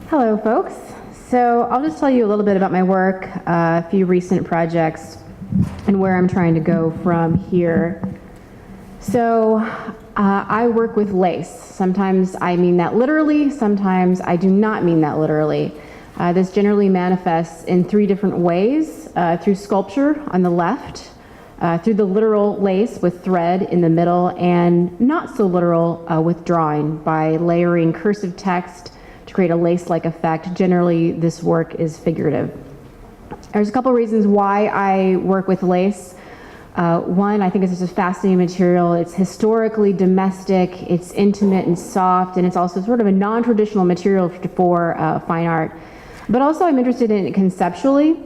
Hello, folks. So I'll just tell you a little bit about my work, a few recent projects, and where I'm trying to go from here. So I work with lace. Sometimes I mean that literally, sometimes I do not mean that literally. This generally manifests in three different ways: through sculpture on the left, through the literal lace with thread in the middle, and not so literal with drawing by layering cursive text to create a lace-like effect. Generally, this work is figurative. There's a couple reasons why I work with lace. One, I think it's just a fascinating material. It's historically domestic, it's intimate and soft, and it's also sort of a non-traditional material for fine art. But also I'm interested in it conceptually.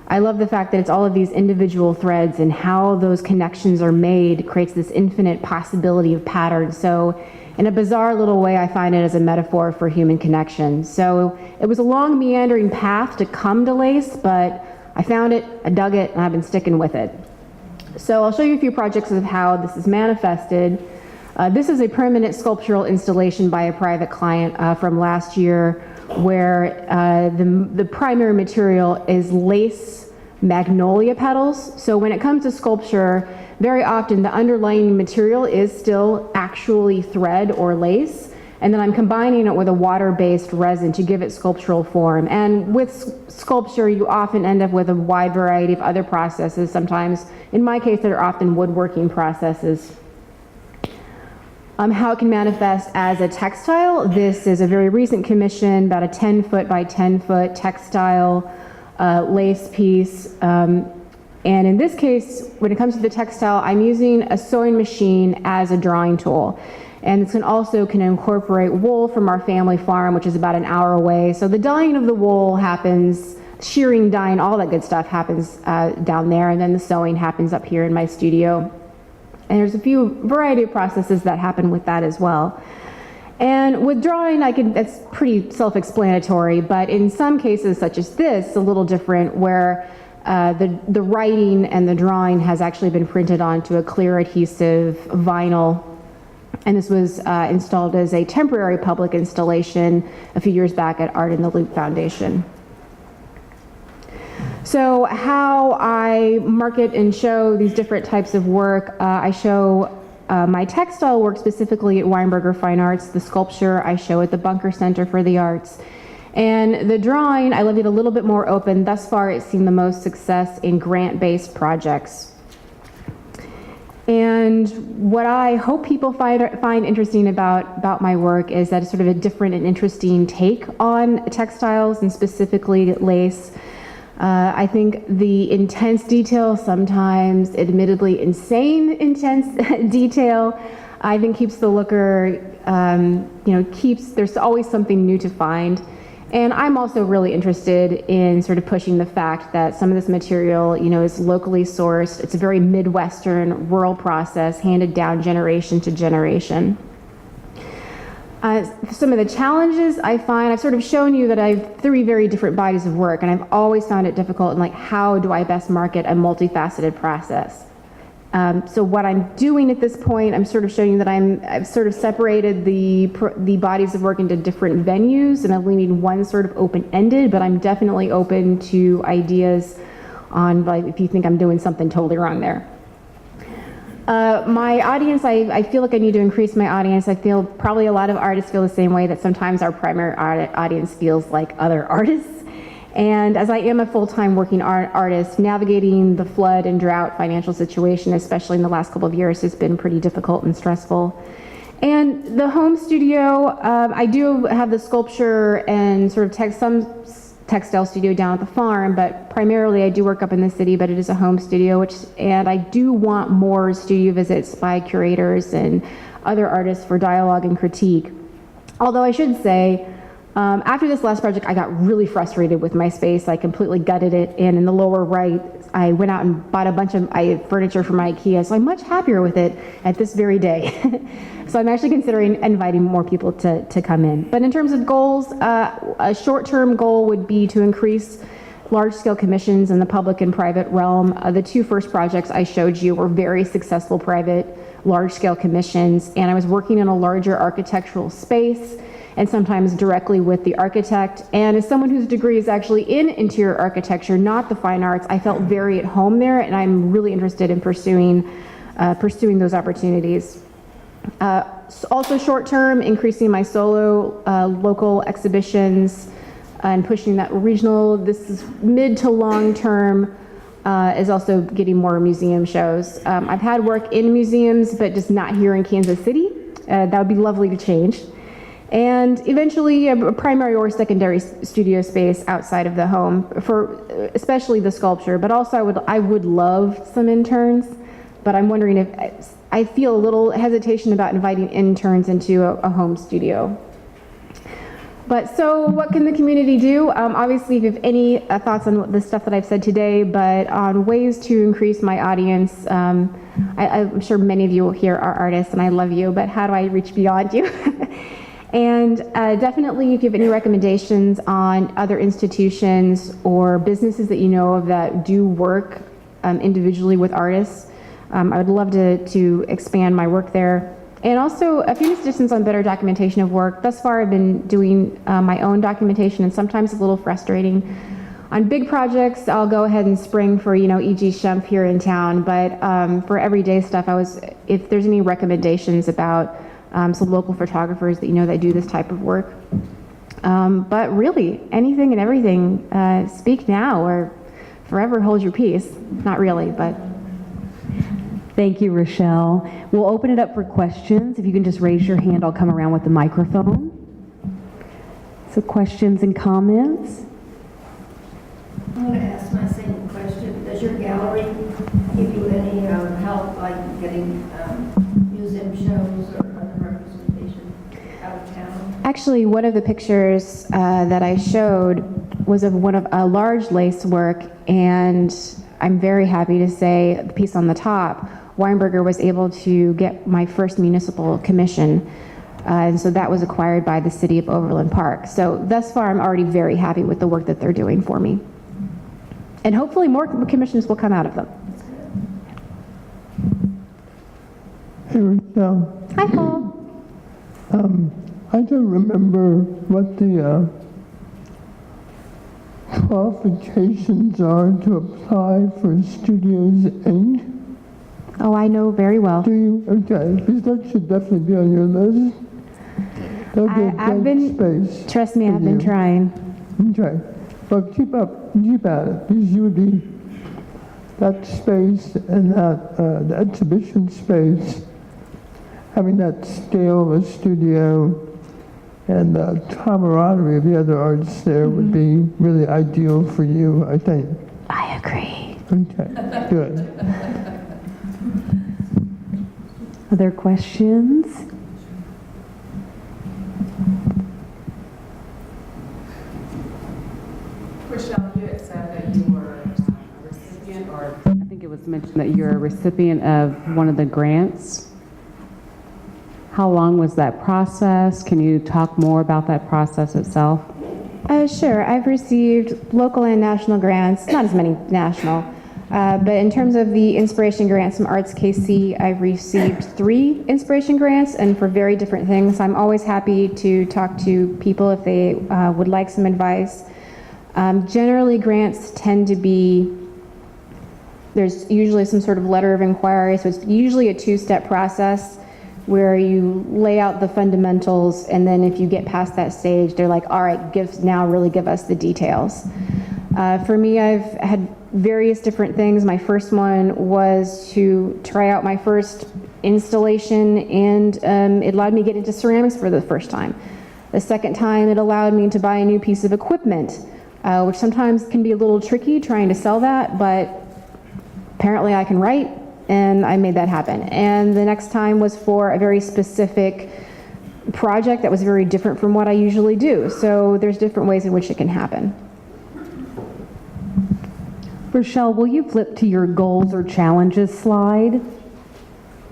I love the fact that it's all of these individual threads, and how those connections are made creates this infinite possibility of patterns. So in a bizarre little way, I find it as a metaphor for human connection. So it was a long, meandering path to come to lace, but I found it, I dug it, and I've been sticking with it. So I'll show you a few projects of how this is manifested. This is a permanent sculptural installation by a private client from last year, where the primary material is lace magnolia petals. So when it comes to sculpture, very often the underlying material is still actually thread or lace, and then I'm combining it with a water-based resin to give it sculptural form. And with sculpture, you often end up with a wide variety of other processes. Sometimes, in my case, they're often woodworking processes. How it can manifest as a textile. This is a very recent commission, about a 10-foot by 10-foot textile lace piece. And in this case, when it comes to the textile, I'm using a sewing machine as a drawing tool. And this can incorporate wool from our family farm, which is about an hour away. So the dyeing of the wool happens, shearing, dyeing, all that good stuff happens down there, and then the sewing happens up here in my studio. And there's a few variety of processes that happen with that as well. And with drawing, that's pretty self-explanatory, but in some cases, such as this, a little different, where the writing and the drawing has actually been printed onto a clear adhesive vinyl. And this was installed as a temporary public installation a few years back at Art in the Loop Foundation. So how I market and show these different types of work, I show my textile work specifically at Weinberger Fine Arts. The sculpture I show at the Bunker Center for the Arts. And the drawing, I left it a little bit more open. Thus far, it's seen the most success in grant-based projects. And what I hope people find interesting about my work is that it's sort of a different and interesting take on textiles, and specifically lace. I think the intense detail, sometimes admittedly insane intense detail, I think keeps the looker, there's always something new to find. And I'm also really interested in sort of pushing the fact that some of this material, is locally sourced. It's a very Midwestern rural process handed down generation to generation. Some of the challenges I find, I've sort of shown you that I have three very different bodies of work, and I've always found it difficult in how do I best market a multifaceted process. So what I'm doing at this point, I'm sort of showing you that I've sort of separated the bodies of work into different venues, and I'm leaving one sort of open-ended, but I'm definitely open to ideas on if you think I'm doing something totally wrong there. My audience, I feel like I need to increase my audience. I feel probably a lot of artists feel the same way, that sometimes our primary audience feels like other artists. And as I am a full-time working artist, navigating the flood and drought financial situation, especially in the last couple of years, has been pretty difficult and stressful. And the home studio, I do have the sculpture and sort of some textile studio down at the farm, but primarily I do work up in the city, but it is a home studio, and I do want more studio visits by curators and other artists for dialogue and critique. Although I should say, after this last project, I got really frustrated with my space. I completely gutted it, and in the lower right, I went out and bought a bunch of furniture from IKEA, so I'm much happier with it at this very day. So I'm actually considering inviting more people to come in. But in terms of goals, a short-term goal would be to increase large-scale commissions in the public and private realm. The two first projects I showed you were very successful private large-scale commissions, and I was working in a larger architectural space. and sometimes directly with the architect. And as someone whose degree is actually in interior architecture, not the fine arts, I felt very at home there, and I'm really interested in pursuing those opportunities. Also short term, increasing my solo local exhibitions and pushing that regional. This is mid to long term, is also getting more museum shows. I've had work in museums, but just not here in Kansas City. That would be lovely to change. And eventually a primary or secondary studio space outside of the home for especially the sculpture, but also I would love some interns, but I'm wondering if I feel a little hesitation about inviting interns into a home studio. But so what can the community do? Obviously, if you have any thoughts on the stuff that I've said today, but on ways to increase my audience, I'm sure many of you here are artists and I love you, but how do I reach beyond you? And definitely if you have any recommendations on other institutions or businesses that you know of that do work individually with artists, I would love to expand my work there. And also a few suggestions on better documentation of work. Thus far I've been doing my own documentation, and sometimes it's a little frustrating. On big projects, I'll go ahead and spring for, E.G. Shump here in town, but for everyday stuff, if there's any recommendations about some local photographers that that do this type of work. But really, anything and everything, speak now or forever hold your peace. Not really, but. Thank you, Rachelle. We'll open it up for questions. If you can just raise your hand, I'll come around with the microphone. So questions and comments? I want to ask my same question. Does your gallery give you any help, like getting museum shows or other representation out of town? Actually, one of the pictures that I showed was of a large lace work, and I'm very happy to say the piece on the top, Weinberger was able to get my first municipal commission, and so that was acquired by the city of Overland Park. So thus far, I'm already very happy with the work that they're doing for me. And hopefully more commissions will come out of them. Hey, Rachelle. Hi, Paul. I don't remember what the qualifications are to apply for Studios Inc. Oh, I know very well. Do you? Okay, because that should definitely be on your list. That'll be a great space. Trust me, I've been trying. Okay, well, keep at it, because you would be that space and that the exhibition space, having that scale of a studio and the camaraderie of the other artists there would be really ideal for you, I think. I agree. Okay, good. Other questions? Rachelle, you had said that you were a recipient, or I think it was mentioned that you're a recipient of one of the grants. How long was that process? Can you talk more about that process itself? Sure. I've received local and national grants, not as many national, but in terms of the inspiration grants from Arts KC, I've received 3 inspiration grants, and for very different things. I'm always happy to talk to people if they would like some advice. Generally, grants tend to be, there's usually some sort of letter of inquiry, so it's usually a 2-step process where you lay out the fundamentals, and then if you get past that stage, they're like, all right, really give us the details. For me, I've had various different things. My first one was to try out my first installation, and it allowed me to get into ceramics for the first time. The second time, it allowed me to buy a new piece of equipment, which sometimes can be a little tricky trying to sell that, but apparently I can write, and I made that happen. And the next time was for a very specific project that was very different from what I usually do. So there's different ways in which it can happen. Rachelle, will you flip to your goals or challenges slide,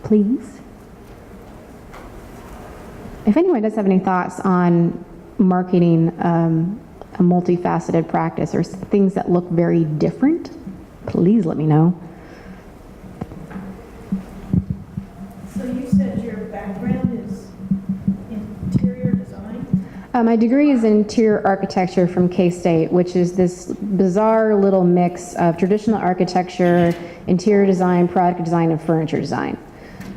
please? If anyone does have any thoughts on marketing a multifaceted practice or things that look very different, please let me know. So you said your background is interior design? My degree is in interior architecture from K-State, which is this bizarre little mix of traditional architecture, interior design, product design, and furniture design.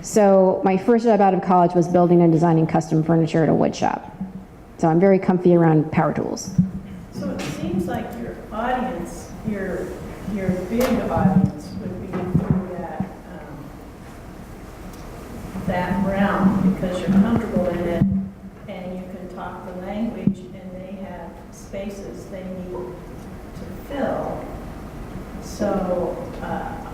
So my first job out of college was building and designing custom furniture at a wood shop. So I'm very comfy around power tools. So it seems like your audience, your big audience would be through that realm because you're comfortable in it and you can talk the language and they have spaces they need to fill. So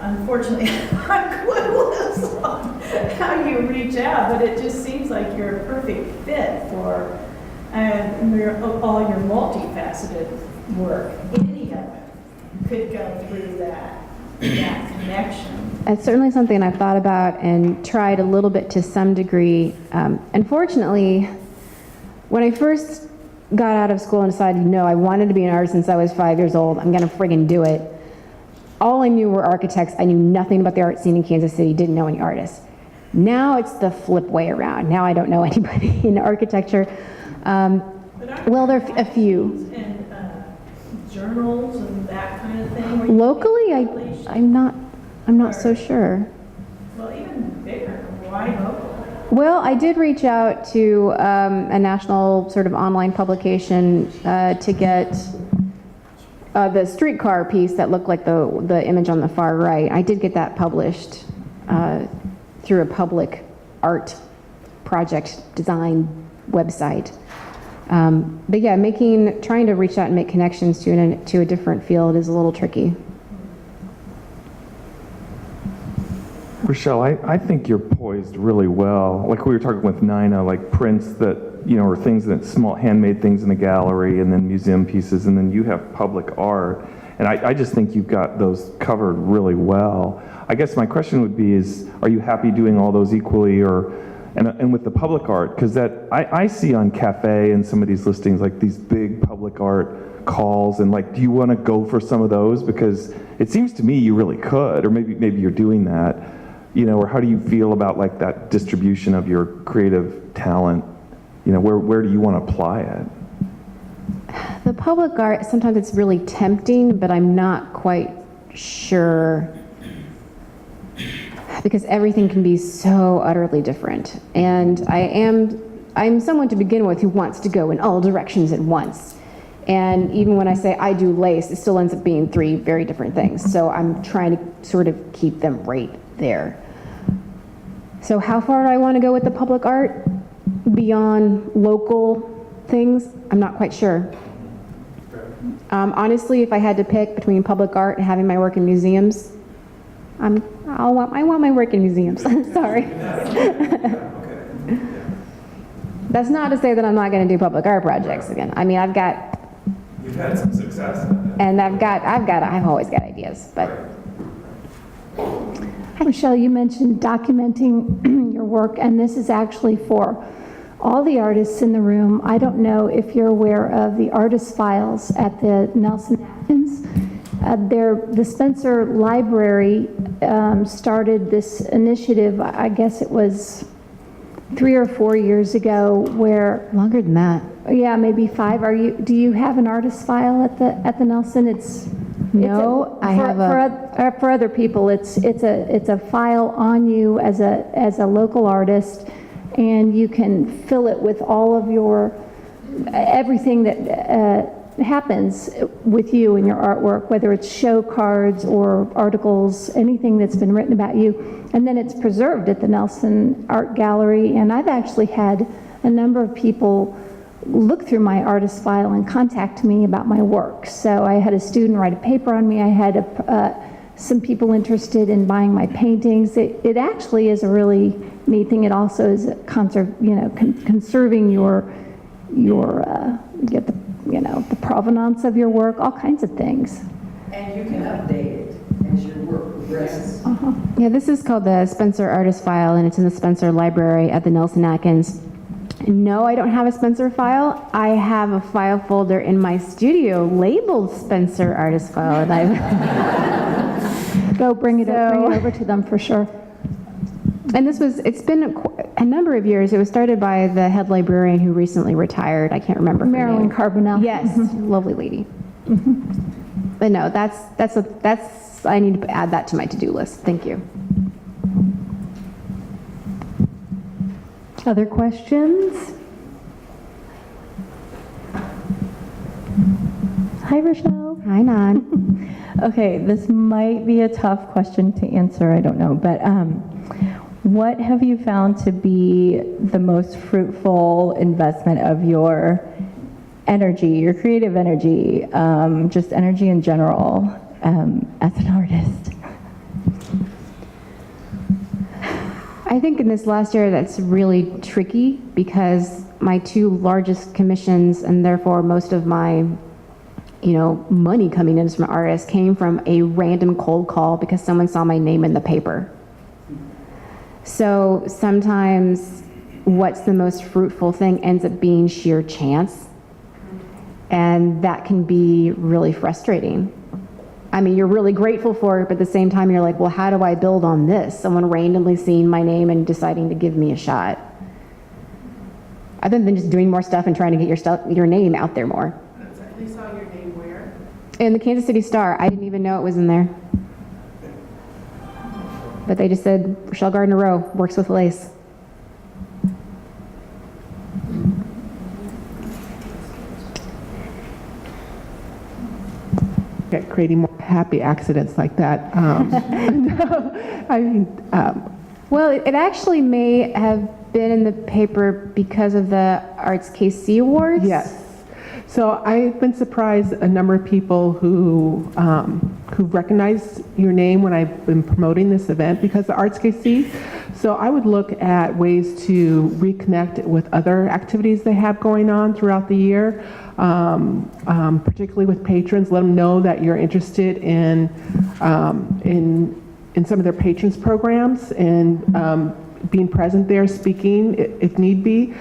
unfortunately, I'm clueless on how you reach out, but it just seems like you're a perfect fit for all your multifaceted work. Any of it could go through that connection. It's certainly something I've thought about and tried a little bit to some degree. Unfortunately, when I first got out of school and decided, no, I wanted to be an artist since I was 5 years old, I'm gonna friggin' do it. All I knew were architects. I knew nothing about the art scene in Kansas City, didn't know any artists. Now it's the flip way around. Now I don't know anybody in architecture. Well, there are a few. And journals and that kind of thing? where you Locally, get published? I'm not so sure. Well, even bigger, why local? Well, I did reach out to a national sort of online publication to get the streetcar piece that looked like the image on the far right. I did get that published through a public art project design website. But yeah, trying to reach out and make connections to a different field is a little tricky. Rachelle, I think you're poised really well. Like we were talking with Nina, like prints that, or things that small handmade things in a gallery and then museum pieces, and then you have public art. And I just think you've got those covered really well. I guess my question would be are you happy doing all those equally and with the public art? Because I see on Cafe and some of these listings, like these big public art calls, and like, do you want to go for some of those? Because it seems to me you really could, or maybe you're doing that. Or how do you feel about like that distribution of your creative talent? Where do you want to apply it? The public art, sometimes it's really tempting, but I'm not quite sure because everything can be so utterly different. And I'm someone to begin with who wants to go in all directions at once. And even when I say I do lace, it still ends up being 3 very different things. So I'm trying to sort of keep them right there. So how far do I want to go with the public art? Beyond local things? I'm not quite sure. Honestly, if I had to pick between public art and having my work in museums, I want my work in museums. Sorry. That's not to say that I'm not going to do public art projects again. I mean, You've had some success. And I've always got ideas, but. Rachelle, you mentioned documenting your work, and this is actually for all the artists in the room. I don't know if you're aware of the artist files at the Nelson Atkins. The Spencer Library started this initiative, I guess it was 3 or 4 years ago, where Longer than that. yeah, maybe 5. Do you have an artist file at the Nelson? No, I have for other people. It's a file on you as a local artist, and you can fill it with all of your everything that happens with you and your artwork, whether it's show cards or articles, anything that's been written about you, and then it's preserved at the Nelson Art Gallery. And I've actually had a number of people look through my artist file and contact me about my work. So I had a student write a paper on me. I had some people interested in buying my paintings. It actually is a really neat thing. It also is conserving the provenance of your work, all kinds of things. And you can update it as your work progresses. Yeah, this is called the Spencer Artist File, and it's in the Spencer Library at the Nelson Atkins. No, I don't have a Spencer file. I have a file folder in my studio labeled Spencer Artist File, and I've Go bring it over to them for sure. and it's been a number of years. It was started by the head librarian who recently retired. I can't remember her Marilyn name. Carbonell. Yes, lovely lady. But no, I need to add that to my to-do list. Thank you. Other questions? Hi, Rachelle. Hi, Nan. Okay, this might be a tough question to answer, I don't know, but what have you found to be the most fruitful investment of your energy, your creative energy, just energy in general, as an artist? I think in this last year that's really tricky because my two largest commissions and therefore most of my money coming in from artists came from a random cold call because someone saw my name in the paper. So sometimes what's the most fruitful thing ends up being sheer chance. And that can be really frustrating. I mean, you're really grateful for it, but at the same time, you're like, well, how do I build on this? Someone randomly seeing my name and deciding to give me a shot. Other than just doing more stuff and trying to get your name out there more. They saw your name where? In the Kansas City Star. I didn't even know it was in there. But they just said, Rachelle Gardner-Roe works with lace. Creating more happy accidents like that. I mean, Well, it actually may have been in the paper because of the Arts KC Awards. yes. So I've been surprised a number of people who recognized your name when I've been promoting this event because of Arts KC. So I would look at ways to reconnect with other activities they have going on throughout the year, particularly with patrons. Let them know that you're interested in some of their patrons' programs and being present there, speaking if need be.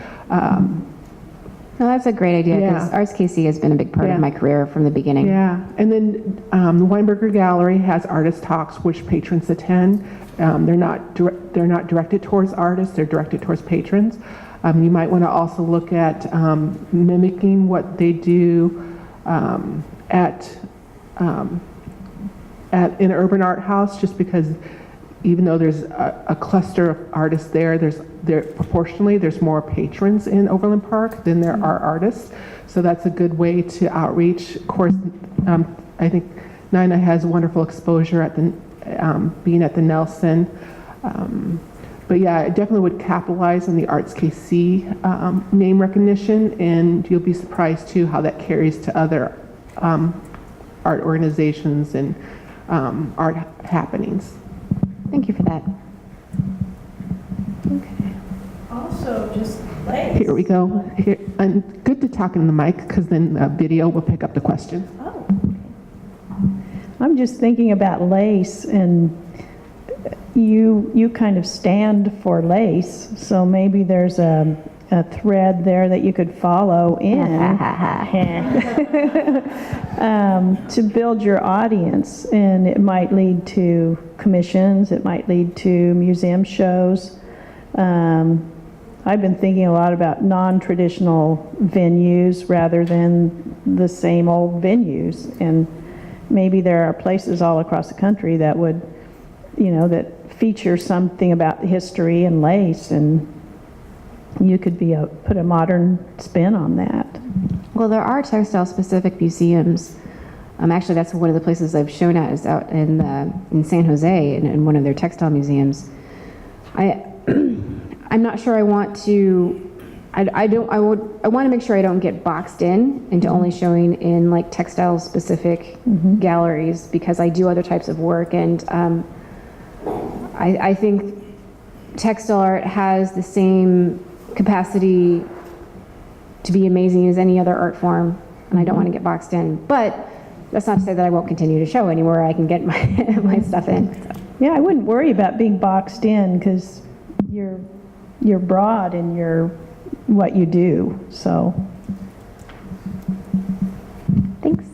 No, that's a great idea because Yeah. Arts KC has been a big part Yeah. of my career from the beginning. Yeah, and then the Weinberger Gallery has artist talks which patrons attend. They're not directed towards artists; they're directed towards patrons. You might want to also look at mimicking what they do at in Urban Art House, just because even though there's a cluster of artists there, proportionally there's more patrons in Overland Park than there are artists. So that's a good way to outreach. Of course, I think Nina has wonderful exposure at the being at the Nelson. But yeah, I definitely would capitalize on the Arts KC name recognition, and you'll be surprised too how that carries to other art organizations and art happenings. Thank you for that. Also, just lace. Here we go. Here, and good to talk in the mic because then the video will pick up the question. Oh, I'm just thinking about lace, and you kind of stand for lace, so maybe there's a thread there that you could follow in to build your audience, and it might lead to commissions, it might lead to museum shows. I've been thinking a lot about non-traditional venues rather than the same old venues, and maybe there are places all across the country that would, that feature something about the history and lace, and you could put a modern spin on that. Well, there are textile-specific museums. Actually, that's one of the places I've shown at is out in San Jose in one of their textile museums. I'm not sure I want to. I want to make sure I don't get boxed into only showing in like textile-specific galleries because I do other types of work, and I think textile art has the same capacity to be amazing as any other art form, and I don't want to get boxed in. But that's not to say that I won't continue to show anywhere I can get my my stuff in. So. Yeah, I wouldn't worry about being boxed in because you're broad in what you do, so. Thanks.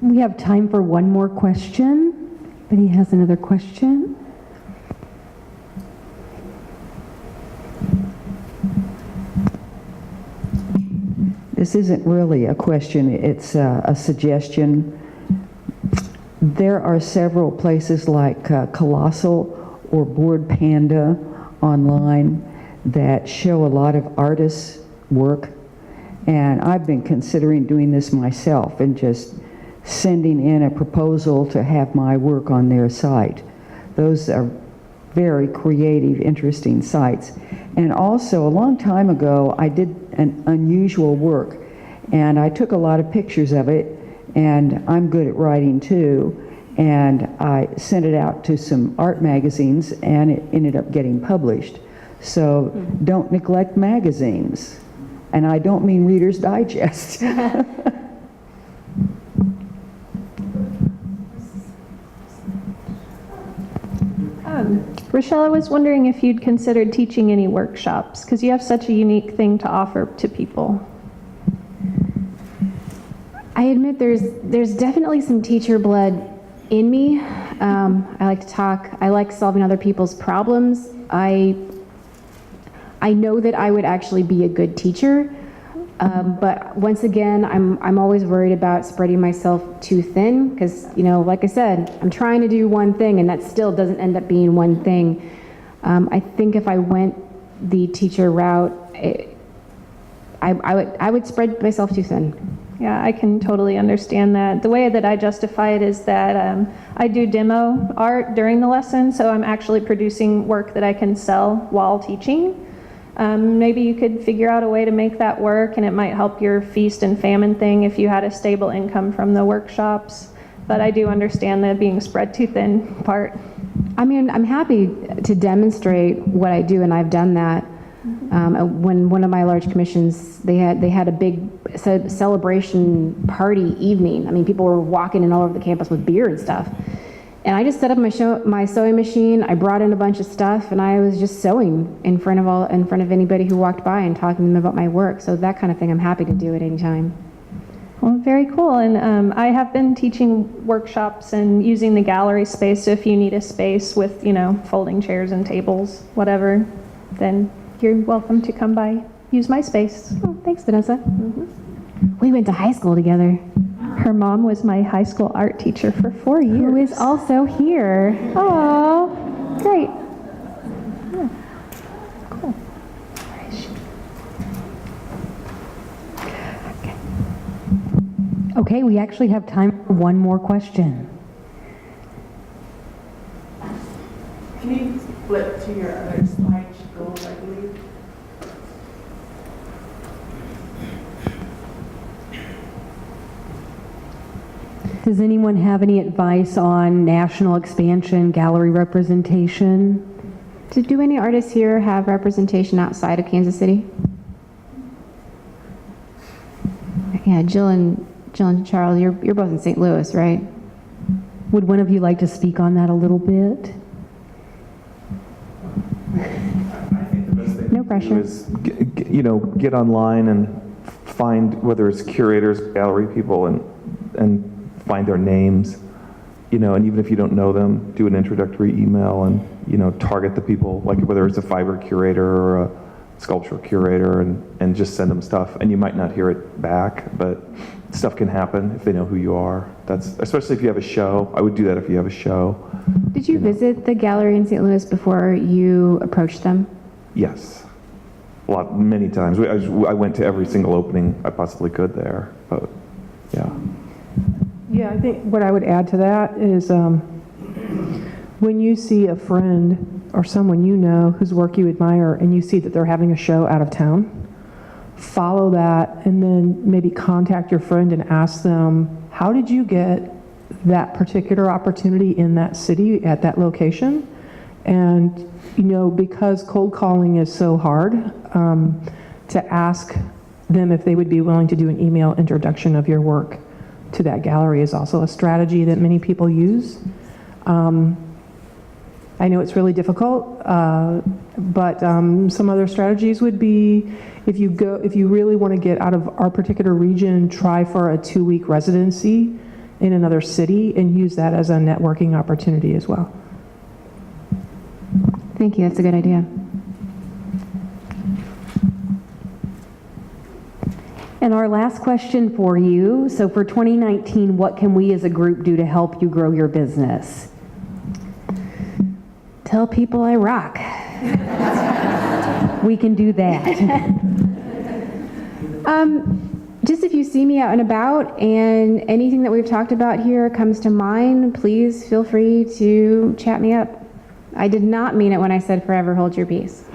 We have time for one more question. Anybody has another question? This isn't really a question, it's a suggestion. There are several places like Colossal or Board Panda online that show a lot of artists' work, and I've been considering doing this myself and just sending in a proposal to have my work on their site. Those are very creative, interesting sites. And also, a long time ago, I did an unusual work, and I took a lot of pictures of it, and I'm good at writing too, and I sent it out to some art magazines, and it ended up getting published. So don't neglect magazines. And I don't mean Reader's Digest. Rachelle, I was wondering if you'd considered teaching any workshops, because you have such a unique thing to offer to people. I admit there's definitely some teacher blood in me. I like to talk. I like solving other people's problems. I know that I would actually be a good teacher, but once again, I'm always worried about spreading myself too thin, because, you know, like I said, I'm trying to do one thing and that still doesn't end up being one thing. I think if I went the teacher route, I would spread myself too thin. Yeah, I can totally understand that. The way that I justify it is that I do demo art during the lesson, so I'm actually producing work that I can sell while teaching. Maybe you could figure out a way to make that work, and it might help your feast and famine thing if you had a stable income from the workshops. But I do understand the being spread too thin part. I mean, I'm happy to demonstrate what I do, and I've done that. When one of my large commissions, they had a big celebration party evening. I mean, people were walking in all over the campus with beer and stuff. And I just set up my sewing machine. I brought in a bunch of stuff, and I was just sewing in front of anybody who walked by and talking to them about my work. So that kind of thing, I'm happy to do at any time. Well, very cool. And I have been teaching workshops and using the gallery space. So if you need a space with, you know, folding chairs and tables, whatever, then you're welcome to come by, use my space. Oh, thanks, Vanessa. We went to high school together. Her mom was my high school art teacher for 4 years. Who is also here. Oh, great. Yeah. Cool. Okay, we actually have time for one more question. Can you flip to your other slide, goals, I believe? Does anyone have any advice on national expansion, gallery representation? Do any artists here have representation outside of Kansas City? Yeah, Jill and Charles, you're both in St. Louis, right? Would one of you like to speak on that a little bit? No pressure. Is get online and find, whether it's curators, gallery people, and find their names, and even if you don't know them, do an introductory email and target the people, like whether it's a fiber curator or a sculptural curator, and just send them stuff. And you might not hear it back, but stuff can happen if they know who you are. That's especially if you have a show. I would do that if you have a show. Did you visit the gallery in St. Louis before you approached them? Yes, many times. I went to every single opening I possibly could there. But yeah. Yeah, I think what I would add to that is when you see a friend or someone you know whose work you admire and you see that they're having a show out of town, follow that and then maybe contact your friend and ask them, how did you get that particular opportunity in that city at that location? And, because cold calling is so hard, to ask them if they would be willing to do an email introduction of your work to that gallery is also a strategy that many people use. I know it's really difficult, but some other strategies would be if you really want to get out of our particular region, try for a 2-week residency in another city and use that as a networking opportunity as well. Thank you, that's a good idea. And our last question for you, so for 2019, what can we as a group do to help you grow your business? Tell people I rock. We can do that. Just if you see me out and about and anything that we've talked about here comes to mind, please feel free to chat me up. I did not mean it when I said forever hold your peace.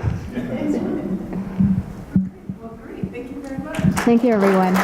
Well, great. Thank you very much. Thank you, everyone.